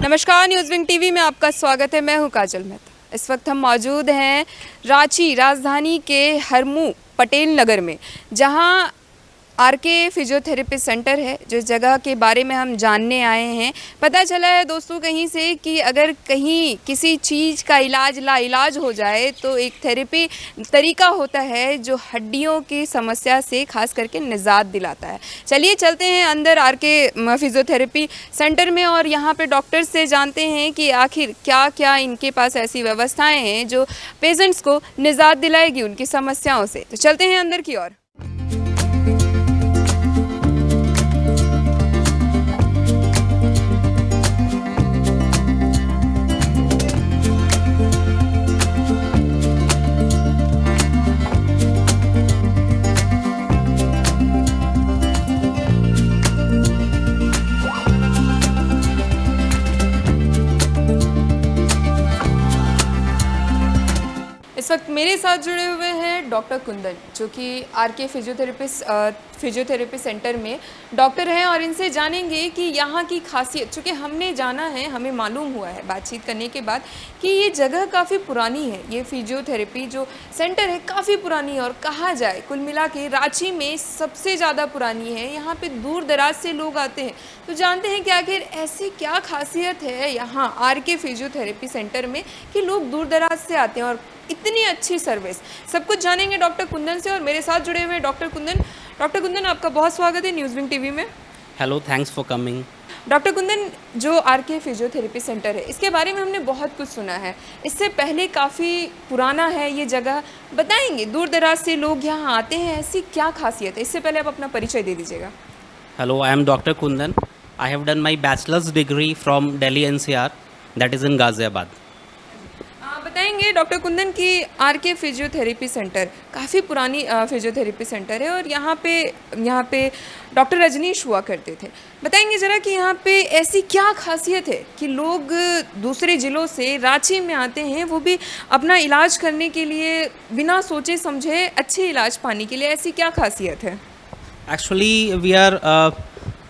नमस्कार, news wing TV में आपका स्वागत है। मैं हूं काजल मेहता। इस वक्त हम मौजूद हैं रांची राजधानी के हरमू पटेल नगर में, जहां आरके फिजियोथेरेपी सेंटर है। जिस जगह के बारे में हम जानने आए हैं, पता चला है दोस्तों कहीं से कि अगर कहीं किसी चीज़ का इलाज लाइलाज हो जाए तो एक थेरेपी तरीका होता है जो हड्डियों की समस्या से खास करके निजात दिलाता है। चलिए चलते हैं अंदर आरके फिजियोथेरेपी सेंटर में और यहाँ पे डॉक्टर से जानते हैं कि आखिर क्या क्या इनके पास ऐसी व्यवस्थाएँ हैं जो पेशेंट्स को निजात दिलाएगी उनकी समस्याओं से। तो चलते हैं अंदर की ओर। इस वक्त मेरे साथ जुड़े हुए हैं डॉक्टर कुंदन, जो कि आरके फिजियोथेरेपी सेंटर में डॉक्टर हैं, और इनसे जानेंगे कि यहाँ की खासियत। चूँकि हमने जाना है, हमें मालूम हुआ है बातचीत करने के बाद कि ये जगह काफ़ी पुरानी है। ये फिजियोथेरेपी जो सेंटर है काफ़ी पुरानी है और कहा जाए कुल मिला के रांची में सबसे ज़्यादा पुरानी है। यहाँ पे दूर दराज से लोग आते हैं। तो जानते हैं कि आखिर ऐसी क्या खासियत है यहाँ आरके फिजियोथेरेपी सेंटर में कि लोग दूर दराज से आते हैं और इतनी अच्छी सर्विस। सब कुछ जानेंगे डॉक्टर कुंदन से, और मेरे साथ जुड़े हुए हैं डॉक्टर कुंदन, आपका बहुत स्वागत है न्यूज़ विंग टीवी में। Hello, thanks for coming. Doctor Kundan, जो आरके फिजियोथेरेपी सेंटर है, इसके बारे में हमने बहुत कुछ सुना है। इससे पहले काफ़ी पुराना है ये जगह। बताएंगे, दूर दराज से लोग यहाँ आते हैं, ऐसी क्या खासियत है? इससे पहले आप अपना परिचय दे दीजिएगा। Hello, I am doctor Kundan. I have done my bachelors degree from Delhi NCR, that is in Ghaziabad. बताएंगे डॉक्टर कुंदन कि आरके फिजियोथेरेपी सेंटर काफ़ी पुरानी फिजियोथेरेपी सेंटर है, और यहाँ पे डॉक्टर रजनीश हुआ करते थे। बताएंगे ज़रा कि यहाँ पे ऐसी क्या खासियत है कि लोग दूसरे ज़िलों से रांची में आते हैं, वो भी अपना इलाज करने के लिए, बिना सोचे समझे अच्छे इलाज पाने के लिए। ऐसी क्या खासियत है? Actually we are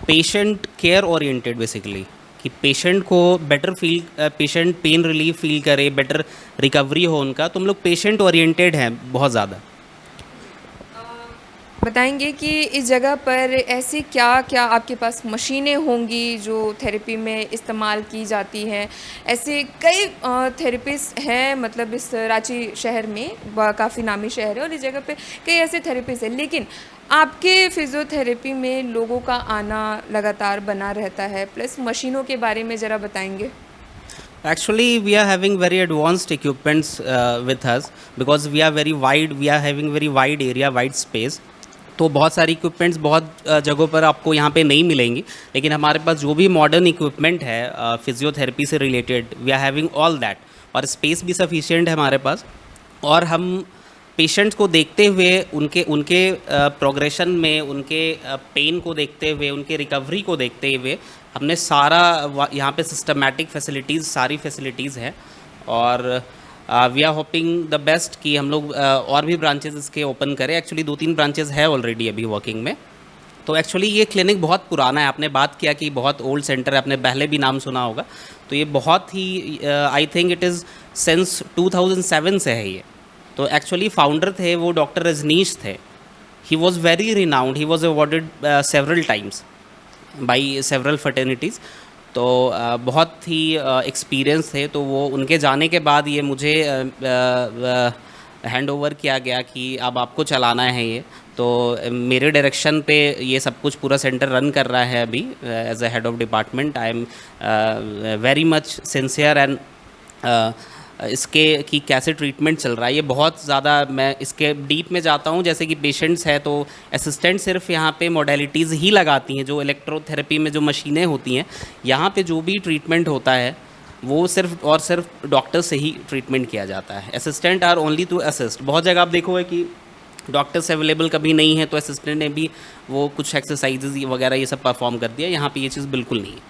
patient care oriented basically, कि पेशेंट को better feel, patient pain relief feel करे, बेटर रिकवरी हो उनका, तो हम लोग पेशेंट ओरिएंटेड हैं बहुत ज़्यादा। बताएंगे कि इस जगह पर ऐसी क्या क्या आपके पास मशीनें होंगी जो थेरेपी में इस्तेमाल की जाती हैं? ऐसे कई थेरेपिस्ट हैं, मतलब इस रांची शहर में काफ़ी नामी शहर है और इस जगह पे कई ऐसे थेरेपिस्ट हैं, लेकिन आपके फिजियोथेरेपी में लोगों का आना लगातार बना रहता है। प्लस मशीनों के बारे में ज़रा बताएंगे। Actually, we are having very advanced equipments with us, because we are very wide, we are having very wide area, wide space. तो बहुत सारी इक्विपमेंट्स बहुत जगहों पर आपको यहाँ पे नहीं मिलेंगी, लेकिन हमारे पास जो भी मॉडर्न इक्विपमेंट है फिजियोथेरेपी से related, we are having all that, और स्पेस भी सफिशिएंट है हमारे पास। और हम पेशेंट्स को देखते हुए, उनके प्रोग्रेशन में, उनके पेन को देखते हुए, उनके रिकवरी को देखते हुए, हमने सारा यहाँ पे सिस्टमैटिक फैसिलिटीज़, सारी फैसिलिटीज़ हैं। और we are hoping the best कि हम लोग और भी ब्रांचेस इसके ओपन करें। एक्चुअली 2-3 ब्रांचेस है ऑलरेडी अभी वर्किंग में। तो एक्चुअली ये क्लिनिक बहुत पुराना है। आपने बात किया कि बहुत ओल्ड सेंटर है, आपने पहले भी नाम सुना होगा। तो ये बहुत ही I think it is since 2007 से है ये। तो एक्चुअली फाउंडर थे वो डॉक्टर रजनीश थे। He was very renowned, he was awarded several times by several fraternities. तो बहुत ही एक्सपीरियंस थे। तो वो उनके जाने के बाद ये मुझे हैंड ओवर किया गया कि अब आपको चलाना है ये। तो मेरे डायरेक्शन पे ये सब कुछ पूरा सेंटर रन कर रहा है अभी as a head of department. I am very much sincere and इसके कि कैसे ट्रीटमेंट चल रहा है ये बहुत ज़्यादा मैं इसके डीप में जाता हूँ। जैसे कि पेशेंट्स है तो असिस्टेंट सिर्फ यहाँ पे मॉडलिटीज़ ही लगाती हैं। जो इलेक्ट्रोथेरेपी में जो मशीनें होती हैं, यहाँ पे जो भी ट्रीटमेंट होता है वो सिर्फ और सिर्फ डॉक्टर से ही ट्रीटमेंट किया जाता है। Assistant are only to assist. बहुत जगह आप देखोगे कि डॉक्टर्स अवेलेबल कभी नहीं है तो असिस्टेंट ने भी वो कुछ एक्सरसाइजेज वगैरह ये सब परफॉर्म कर दिया। यहाँ पे ये चीज़ बिल्कुल नहीं है।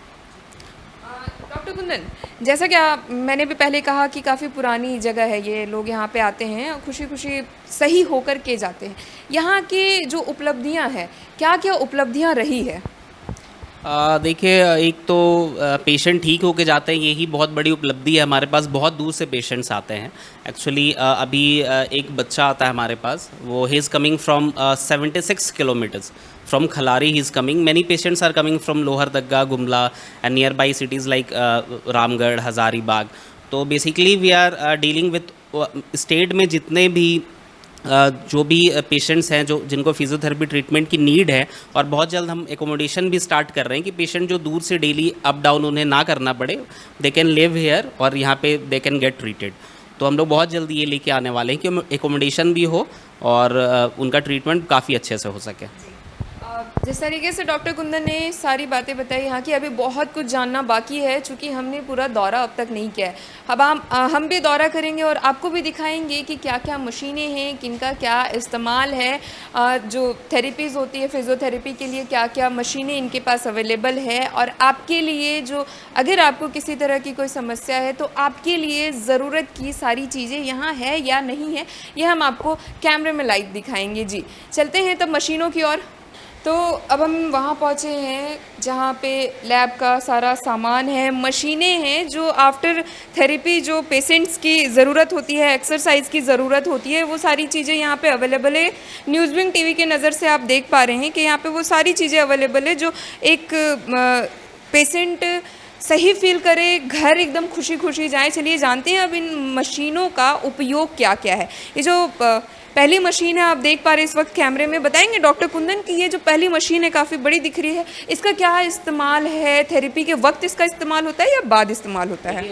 डॉक्टर कुंदन, जैसा कि मैंने भी पहले कहा कि काफ़ी पुरानी जगह है ये, लोग यहाँ पे आते हैं और खुशी खुशी सही होकर के जाते हैं। यहाँ की जो उपलब्धियाँ हैं, क्या क्या उपलब्धियाँ रही है? देखिए, एक तो पेशेंट ठीक होके जाते हैं, यही बहुत बड़ी उपलब्धि है। हमारे पास बहुत दूर से पेशेंट्स आते हैं। एक्चुअली अभी एक बच्चा आता है हमारे पास, वो he is coming from 76 kilometres from Khalari. He is coming, many patients are coming from Lohardaga, Gumla and nearby cities like Ramgarh, Hazaribagh. तो basically we are dealing with state में जितने भी जो भी पेशेंट्स हैं जो जिनको फिजियोथेरेपी ट्रीटमेंट की नीड है, और बहुत जल्द हम एकोमोडेशन भी स्टार्ट कर रहे हैं कि पेशेंट जो दूर से डेली अप डाउन उन्हें ना करना पड़े, दे कैन लिव हेयर और यहाँ पे दे कैन गेट ट्रीटेड। तो हम लोग बहुत जल्दी ये लेके आने वाले हैं कि एकोमोडेशन भी हो और उनका ट्रीटमेंट काफ़ी अच्छे से हो सके। जिस तरीके से डॉक्टर कुंदन ने सारी बातें बताई यहाँ की, अभी बहुत कुछ जानना बाकी है चूँकि हमने पूरा दौरा अब तक नहीं किया है। अब हम भी दौरा करेंगे और आपको भी दिखाएंगे कि क्या क्या मशीनें हैं, किनका क्या इस्तेमाल है, जो थेरेपीज़ होती है फिज़ियोथेरेपी के लिए क्या क्या मशीनें इनके पास अवेलेबल है, और आपके लिए जो अगर आपको किसी तरह की कोई समस्या है तो आपके लिए ज़रूरत की सारी चीज़ें यहाँ है या नहीं है, ये हम आपको कैमरे में लाइव दिखाएंगे। जी चलते हैं तब मशीनों की ओर। तो अब हम वहाँ पहुँचे हैं जहाँ पे लैब का सारा सामान है, मशीनें हैं जो आफ्टर थेरेपी जो पेशेंट्स की ज़रूरत होती है, एक्सरसाइज की ज़रूरत होती है, वो सारी चीज़ें यहाँ पे अवेलेबल है। न्यूज़ विंग टीवी के नज़र से आप देख पा रहे हैं कि यहाँ पे वो सारी चीज़ें अवेलेबल है जो एक पेशेंट सही फील करे, घर एकदम खुशी खुशी जाए। चलिए जानते हैं अब इन मशीनों का उपयोग क्या क्या है। ये जो पहली मशीन है आप देख पा रहे हैं इस वक्त कैमरे में, बताएंगे डॉक्टर कुंदन कि ये जो पहली मशीन है काफ़ी बड़ी दिख रही है, इसका क्या इस्तेमाल है, थेरेपी के वक्त इसका इस्तेमाल होता है या बाद इस्तेमाल होता है?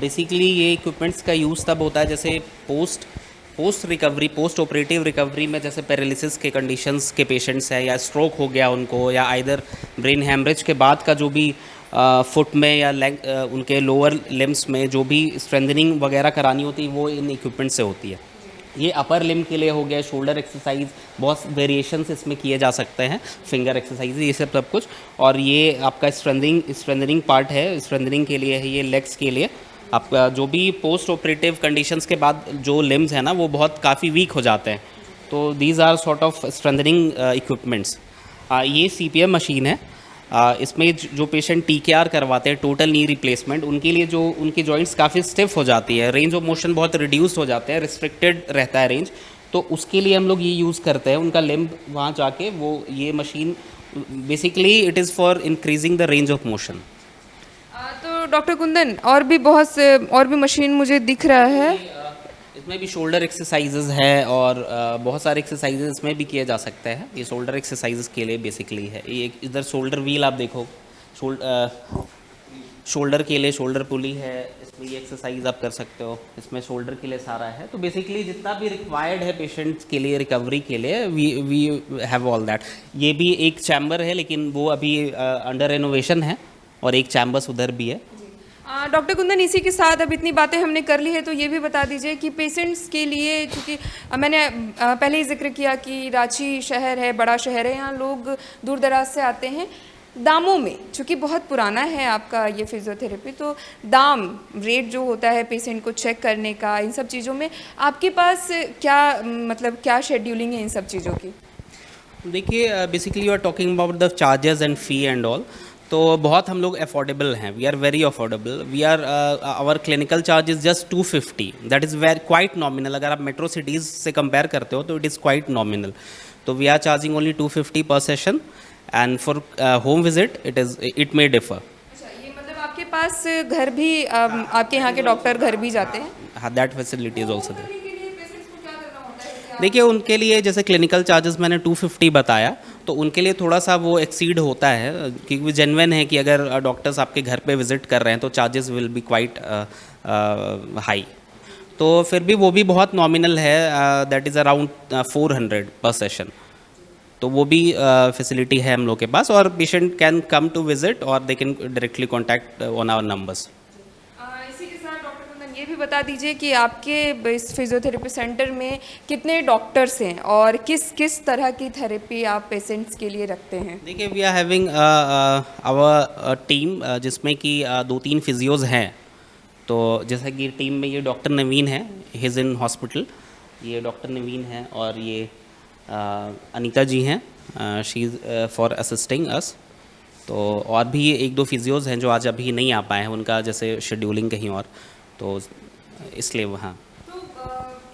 बेसिकली ये इक्विपमेंट्स का यूज़ तब होता है जैसे post recovery, post operative recovery में, जैसे पैरालिसिस के कंडीशंस के पेशेंट्स हैं या स्ट्रोक हो गया उनको, या आइदर ब्रेन हैमरेज के बाद का जो भी फुट में या लेग उनके लोअर लिम्स में जो भी स्ट्रेंथनिंग वगैरह करानी होती है वो इन इक्विपमेंट से होती है। ये अपर लिम के लिए हो गया, शोल्डर एक्सरसाइज, बहुत वेरिएशंस इसमें किए जा सकते हैं, फिंगर एक्सरसाइज, ये सब कुछ। और ये आपका स्ट्रेंथनिंग पार्ट है, स्ट्रेंथनिंग के लिए है ये, लेग्स के लिए। आपका जो भी पोस्ट ऑपरेटिव कंडीशंस के बाद जो लिम्स हैं ना वो बहुत काफ़ी वीक हो जाते हैं, तो these are sort of strengthening equipments. ये CPM मशीन है। इसमें जो पेशेंट TKR करवाते हैं, टोटल नी रिप्लेसमेंट, उनके लिए जो उनकी जॉइंट्स काफ़ी स्टिफ हो जाती है, रेंज ऑफ मोशन बहुत रिड्यूस हो जाते हैं, रिस्ट्रिक्टेड रहता है रेंज, तो उसके लिए हम लोग ये यूज़ करते हैं। उनका लिम्ब वहाँ जाके वो ये machine basically it is for increasing the range of motion. तो डॉक्टर कुंदन और भी बहुत से और भी मशीन मुझे दिख रहा है। इसमें भी शोल्डर एक्सरसाइजेज है और बहुत सारे एक्सरसाइजेज इसमें भी किए जा सकते हैं। ये शोल्डर एक्सरसाइजेज के लिए बेसिकली है। ये इधर शोल्डर व्हील आप देखो, शोल्डर के लिए शोल्डर पुली है, इसमें ये एक्सरसाइज आप कर सकते हो, इसमें शोल्डर के लिए सारा है। तो बेसिकली जितना भी रिक्वायर्ड है पेशेंट्स के लिए रिकवरी के लिए, वी हैव ऑल दैट। ये भी एक चैम्बर है लेकिन वो अभी अंडर रेनोवेशन है, और एक चैम्बर्स उधर भी है। डॉक्टर कुंदन, इसी के साथ अब इतनी बातें हमने कर ली है तो ये भी बता दीजिए कि पेशेंट्स के लिए, क्योंकि मैंने पहले ही जिक्र किया कि रांची शहर है, बड़ा शहर है, यहाँ लोग दूर दराज से आते हैं। दामों में चूँकि बहुत पुराना है आपका ये फिजियोथेरेपी, तो दाम रेट जो होता है पेशेंट को चेक करने का, इन सब चीज़ों में आपके पास क्या मतलब क्या शेड्यूलिंग है इन सब चीज़ों की? देखिए, basically you are talking about the charges and fee and all, तो बहुत हम लोग अफोर्डेबल हैं। We are very affordable. We are our clinical charge is just 250, that is very quite nominal. अगर आप मेट्रो सिटीज़ से कंपेयर करते हो तो इट इज़ क्वाइट नॉमिनल। तो we are charging only 250 per session, and for home visit it may differ. अच्छा, ये मतलब आपके पास घर भी आपके यहाँ के डॉक्टर घर भी जाते हैं? हाँ, that facility is also there. देखिए, उनके लिए जैसे क्लिनिकल चार्जेस मैंने 250 बताया, तो उनके लिए थोड़ा सा वो एक्सीड होता है, क्योंकि जेन्युइन है कि अगर डॉक्टर्स आपके घर पे विज़िट कर रहे हैं तो charges will be quite high. तो फिर भी वो भी बहुत नॉमिनल है, दैट इज़ अराउंड 400 पर सेशन। तो वो भी फैसिलिटी है हम लोग के पास, और patient can come to visit और they can directly contact on our numbers. इसी के साथ डॉक्टर कुंदन ये भी बता दीजिए कि आपके इस फिजियोथेरेपी सेंटर में कितने डॉक्टर्स हैं और किस किस तरह की थेरेपी आप पेशेंट्स के लिए रखते हैं? देखिए, we are having our team, जिसमें कि 2-3 फिजियोज़ हैं। तो जैसा कि टीम में ये डॉक्टर नवीन है, हिज इन हॉस्पिटल, ये डॉक्टर नवीन है, और ये अनीता जी हैं, शी इज़ फॉर असिस्टिंग अस। तो और भी एक दो फिजियोज़ हैं जो आज अभी नहीं आ पाए हैं, उनका जैसे शेड्यूलिंग कहीं और, तो इसलिए वहाँ।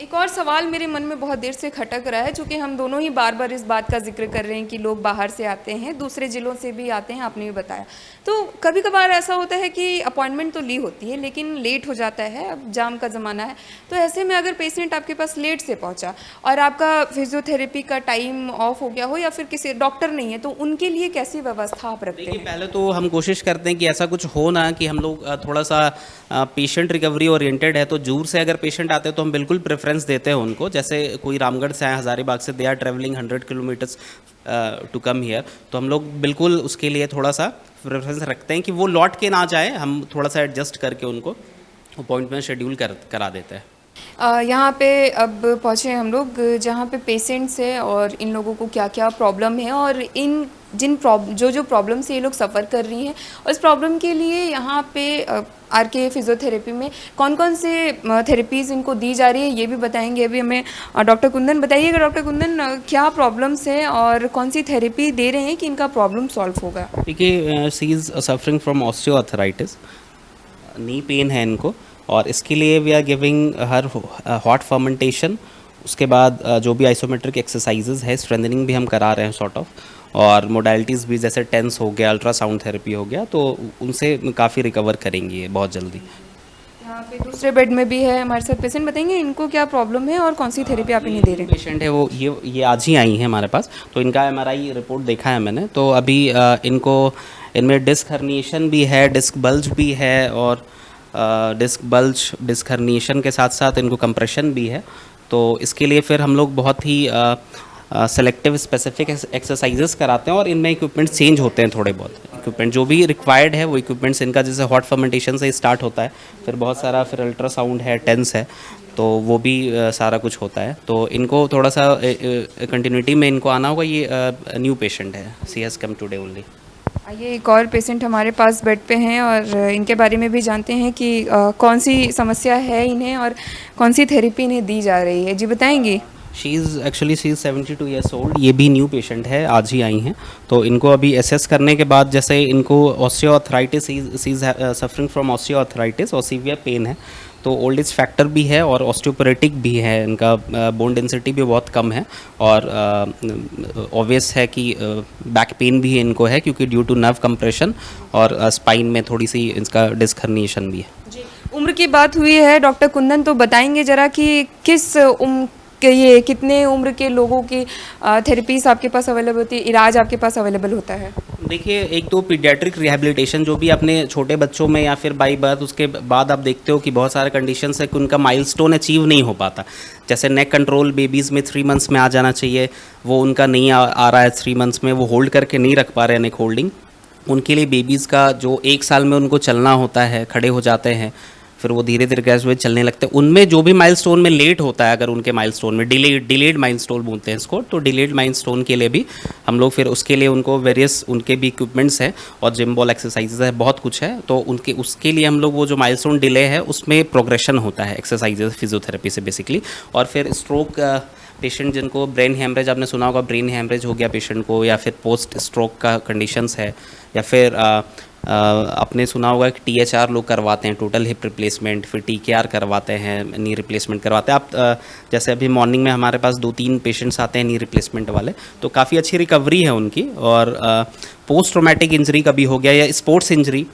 एक और सवाल मेरे मन में बहुत देर से खटक रहा है, चूँकि हम दोनों ही बार बार इस बात का जिक्र कर रहे हैं कि लोग बाहर से आते हैं, दूसरे ज़िलों से भी आते हैं, आपने भी बताया। तो कभी कभार ऐसा होता है कि अपॉइंटमेंट तो ली होती है लेकिन लेट हो जाता है, अब जाम का ज़माना है, तो ऐसे में अगर पेशेंट आपके पास लेट से पहुंचा और आपका फिजियोथेरेपी का टाइम ऑफ हो गया हो या फिर किसी डॉक्टर नहीं है, तो उनके लिए कैसी व्यवस्था आप रखते देखिए, हैं? पहले तो हम कोशिश करते हैं कि ऐसा कुछ हो ना, कि हम लोग थोड़ा सा पेशेंट रिकवरी ओरिएंटेड है, तो दूर से अगर पेशेंट आते हैं तो हम बिल्कुल प्रेफरेंस देते हैं उनको। जैसे कोई रामगढ़ से आए, हज़ारीबाग से, they are travelling 100 kilometres to come here, तो हम लोग बिल्कुल उसके लिए थोड़ा सा प्रेफरेंस रखते हैं कि वो लौट के ना जाए, हम थोड़ा सा एडजस्ट करके उनको अपॉइंटमेंट शेड्यूल करा देते हैं। यहाँ पे अब पहुँचे हम लोग जहाँ पे पेशेंट्स है और इन लोगों को क्या क्या प्रॉब्लम है और इन जो प्रॉब्लम से ये लोग सफ़र कर रही हैं, और इस प्रॉब्लम के लिए यहाँ पे आर के फिजियोथेरेपी में कौन कौन से थेरेपीज़ इनको दी जा रही है ये भी बताएंगे अभी हमें डॉक्टर कुंदन। बताइएगा डॉक्टर कुंदन, क्या प्रॉब्लम्स हैं और कौन सी थेरेपी दे रहे हैं कि इनका प्रॉब्लम सॉल्व होगा? देखिए, she is suffering from osteoarthritis, knee pain है इनको, और इसके लिए we are giving her hot fermentation. उसके बाद जो भी आइसोमेट्रिक एक्सरसाइजेज है, स्ट्रेंथनिंग भी हम करा रहे हैं सॉर्ट ऑफ, और मोडालिटीज़ भी जैसे टेंस हो गया, अल्ट्रासाउंड थेरेपी हो गया, तो उनसे काफ़ी रिकवर करेंगी ये बहुत जल्दी। यहाँ पे दूसरे बेड में भी है हमारे साथ पेशेंट, बताएंगे इनको क्या प्रॉब्लम है और कौन सी थेरेपी आप इन्हें दे रहे हैं? पेशेंट है वो, ये आज ही आई हैं हमारे पास, तो इनका एमआरआई रिपोर्ट देखा है मैंने, तो अभी इनको इनमें डिस्क हर्निएशन भी है, डिस्क बल्ज भी है, और डिस्क हर्निएशन के साथ साथ इनको कंप्रेशन भी है। तो इसके लिए फिर हम लोग बहुत ही सेलेक्टिव स्पेसिफिक एक्सरसाइजेस कराते हैं, और इनमें इक्विपमेंट चेंज होते हैं थोड़े बहुत। इक्विपमेंट जो भी रिक्वायर्ड है वो इक्विपमेंट्स इनका, जैसे हॉट फर्मेंटेशन से स्टार्ट होता है, फिर बहुत सारा फिर अल्ट्रासाउंड है, टेंस है, तो वो भी सारा कुछ होता है। तो इनको थोड़ा सा कंटिन्यूटी में इनको आना होगा। ये न्यू पेशेंट है, सी हैज़ कम टुडे ओनली। आइए एक और पेशेंट हमारे पास बेड पे हैं और इनके बारे में भी जानते हैं कि कौन सी समस्या है इन्हें और कौन सी थेरेपी इन्हें दी जा रही है। जी बताएंगी? शी इज़ 72 ईयर्स ओल्ड, ये भी न्यू पेशेंट है, आज ही आई हैं। तो इनको अभी एसेस करने के बाद, जैसे इनको osteoarthritis, she is suffering from osteoarthritis और सीवियर पेन है, तो ओल्ड एज फैक्टर भी है और ऑस्टियोपोरोटिक भी है, इनका बोन डेंसिटी भी बहुत कम है, और ऑब्वियस है कि बैक पेन भी इनको है, क्योंकि ड्यू टू नर्व कंप्रेशन और स्पाइन में थोड़ी सी इसका डिस्क हर्निएशन भी है। जी, उम्र की बात हुई है डॉक्टर कुंदन, तो बताएंगे ज़रा कि किस ये कितने उम्र के लोगों की थेरेपीज आपके पास अवेलेबल होती है, इलाज आपके पास अवेलेबल होता है? देखिए, एक तो पीडियाट्रिक रिहैबिलिटेशन जो भी अपने छोटे बच्चों में या फिर बाई बर्थ, उसके बाद आप देखते हो कि बहुत सारे कंडीशंस है कि उनका माइलस्टोन अचीव नहीं हो पाता। जैसे नेक कंट्रोल बेबीज़ में 3 मंथ्स में आ जाना चाहिए, वो उनका नहीं आ रहा है 3 मंथ्स में, वो होल्ड करके नहीं रख पा रहे हैं नेक होल्डिंग। उनके लिए बेबीज़ का जो 1 साल में उनको चलना होता है, खड़े हो जाते हैं, फिर वो धीरे धीरे कैसे चलने लगते हैं, उनमें जो भी माइलस्टोन में लेट होता है, अगर उनके माइलस्टोन में डिलेड माइलस्टोन बोलते हैं इसको, तो डिलेड माइलस्टोन के लिए भी हम लोग फिर उसके लिए उनको वेरियस उनके भी इक्विपमेंट्स हैं और जिम बॉल एक्सरसाइजेज है, बहुत कुछ है। तो उसके लिए हम लोग वो जो माइलस्टोन डिले है उसमें प्रोग्रेशन होता है एक्सरसाइजेज फिजियोथेरेपी से बेसिकली। और फिर स्ट्रोक पेशेंट जिनको ब्रेन हैमरेज, आपने सुना होगा, ब्रेन हैमरेज हो गया पेशेंट को, या फिर पोस्ट स्ट्रोक का कंडीशंस है, या फिर आपने सुना होगा कि THR लोग करवाते हैं, टोटल हिप रिप्लेसमेंट, फिर TKR करवाते हैं, नी रिप्लेसमेंट करवाते हैं। आप जैसे अभी मॉर्निंग में हमारे पास 2-3 पेशेंट्स आते हैं नी रिप्लेसमेंट वाले, तो काफ़ी अच्छी रिकवरी है उनकी। और पोस्ट ट्रोमेटिक इंजरी कभी हो गया या स्पोर्ट्स इंजरी,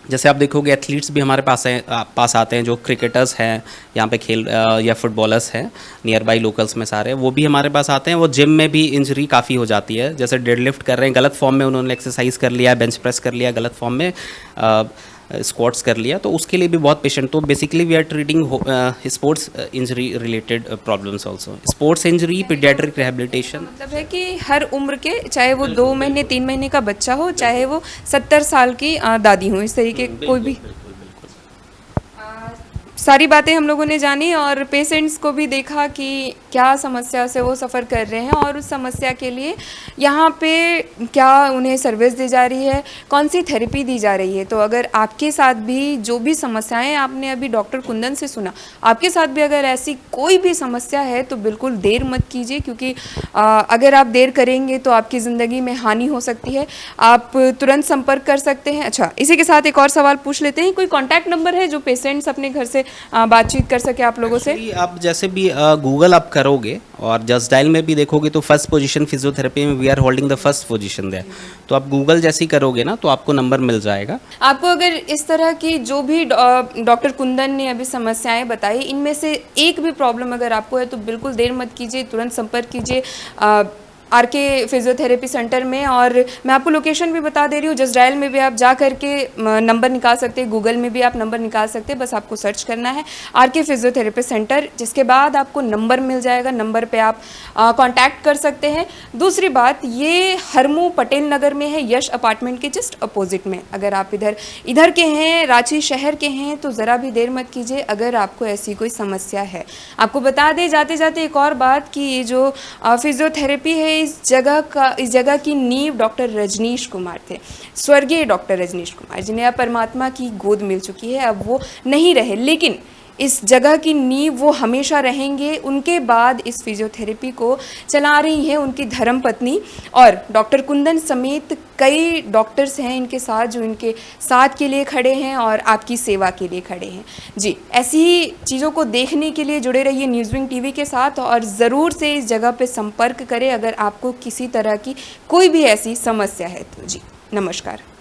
जैसे आप देखोगे एथलीट्स भी हमारे पास आते हैं, जो क्रिकेटर्स हैं यहाँ पे खेल या फुटबॉलर्स हैं नियर बाई लोकल्स में सारे, वो भी हमारे पास आते हैं। वो जिम में भी इंजरी काफ़ी हो जाती है, जैसे डेडलिफ्ट कर रहे हैं, गलत फॉर्म में उन्होंने एक्सरसाइज कर लिया, बेंच प्रेस कर लिया गलत फॉर्म में, स्क्वाट्स कर लिया, तो उसके लिए भी बहुत पेशेंट। तो basically we are treating sports injury related problems also, sports injury, paediatric rehabilitation. मतलब है कि हर उम्र के, चाहे वो 2 महीने 3 महीने का बच्चा हो, चाहे वो 70 साल की दादी हो, इस तरीके कोई भी सारी बातें हम लोगों ने जानी और पेशेंट्स को भी देखा कि क्या समस्या से वो सफ़र कर रहे हैं और उस समस्या के लिए यहाँ पे क्या उन्हें सर्विस दी जा रही है, कौन सी थेरेपी दी जा रही है। तो अगर आपके साथ भी जो भी समस्याएं आपने अभी डॉक्टर कुंदन से सुना, आपके साथ भी अगर ऐसी कोई भी समस्या है तो बिल्कुल देर मत कीजिए, क्योंकि अगर आप देर करेंगे तो आपकी ज़िंदगी में हानि हो सकती है। आप तुरंत संपर्क कर सकते हैं। अच्छा, इसी के साथ एक और सवाल पूछ लेते हैं, कोई कॉन्टैक्ट नंबर है जो पेशेंट्स अपने घर से बातचीत कर सके आप लोगों से? Actually, आप जैसे भी गूगल आप करोगे और जस्ट डायल में भी देखोगे तो फर्स्ट पोजीशन फिजियोथेरेपी में we are holding the first position there. तो आप गूगल जैसे ही करोगे ना तो आपको नंबर मिल जाएगा। आपको अगर इस तरह की जो भी डॉक्टर कुंदन ने अभी समस्याएं बताई, इनमें से एक भी प्रॉब्लम अगर आपको है तो बिल्कुल देर मत कीजिए, तुरंत संपर्क कीजिए आरके फिजियोथेरेपी सेंटर में। और मैं आपको लोकेशन भी बता दे रही हूँ, जस्ट डायल में भी आप जा करके नंबर निकाल सकते हैं, गूगल में भी आप नंबर निकाल सकते हैं। बस आपको सर्च करना है आरके फिजियोथेरेपी सेंटर, जिसके बाद आपको नंबर मिल जाएगा। नंबर पे आप कांटेक्ट कर सकते हैं। दूसरी बात, ये हरमू पटेल नगर में है, यश अपार्टमेंट के जस्ट अपोजिट में। अगर आप इधर के हैं, रांची शहर के हैं, तो ज़रा भी देर मत कीजिए अगर आपको ऐसी कोई समस्या है। आपको बता दें जाते जाते एक और बात कि ये जो फिजियोथेरेपी है, इस जगह की नींव डॉक्टर रजनीश कुमार थे, स्वर्गीय डॉक्टर रजनीश कुमार, जिन्हें अब परमात्मा की गोद मिल चुकी है। अब वो नहीं रहे, लेकिन इस जगह की नींव वो हमेशा रहेंगे। उनके बाद इस फिजियोथेरेपी को चला रही हैं उनकी धर्मपत्नी और डॉक्टर कुंदन समेत कई डॉक्टर्स हैं इनके साथ, जो इनके साथ के लिए खड़े हैं और आपकी सेवा के लिए खड़े हैं। जी, ऐसी ही चीज़ों को देखने के लिए जुड़े रहिए न्यूज़विंग टीवी के साथ और ज़रूर से इस जगह पे संपर्क करें अगर आपको किसी तरह की कोई भी ऐसी समस्या है तो। जी, नमस्कार।